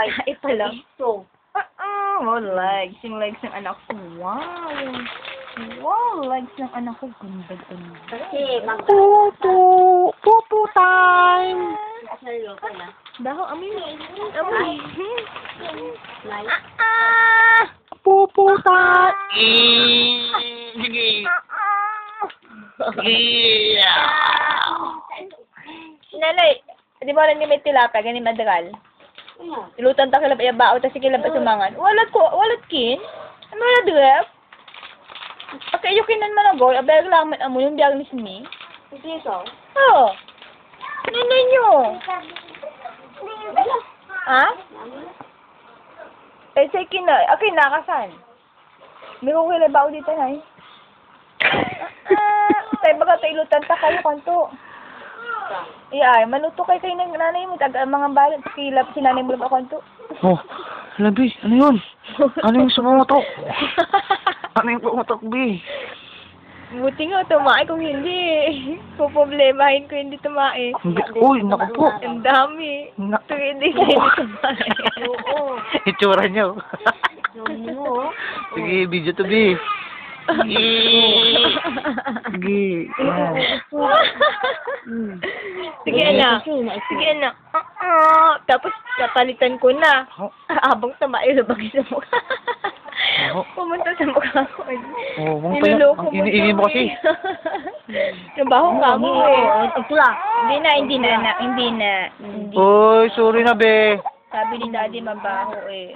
Ay pala. Gusto. Oh, legs. Yung legs ng anak ko. Wow. Wow, legs ng anak ko. Ganda. Kasi, Pupu time! Asal ko na. Daho, amoy. Amoy. Like, Pupu time! Sige. Nanay, di ba rin ni may tilapia, ganin madagal? ano? Ilutan ta kilap iyabao, tas sige labas sumangan. Walat kin? Ano wala drep? Okay, yung kinan man agol, abay lang man amo yung diagnosis ni. Hindi ko. Oh. Nanay nyo. Ha? Eh, say kina, okay, nakasan. May kong kilabao dito, nay. Tayo baga tayo ilutan ta kayo kanto. Ay, maluto kay ng nanay mo, taga mga balat, kilap, sinanay mo lang ako kanto. Oh, labi, ano yun? Ano yung sumutok? Ano yung pumutok, B? Buti nga, tumae kung hindi. Puproblemahin ko hindi tumae. Uy, naku po. Ang dami. Ito hindi tumae. Oo. Itsura niyo. Yung mo. Sige, video to, B. Sige. Sige. Yan. Sige, anak. Sige, anak. Tapos, kapalitan ko na. Abang tumae, labag sa mukha. Pumunta sa mukha ko. Oh, mong pa Niloloko ang iniingin mo kasi. Nabaho ka mo eh. Pula. Hindi na. Uy, sorry na, be. Sabi ni daddy mabaho eh.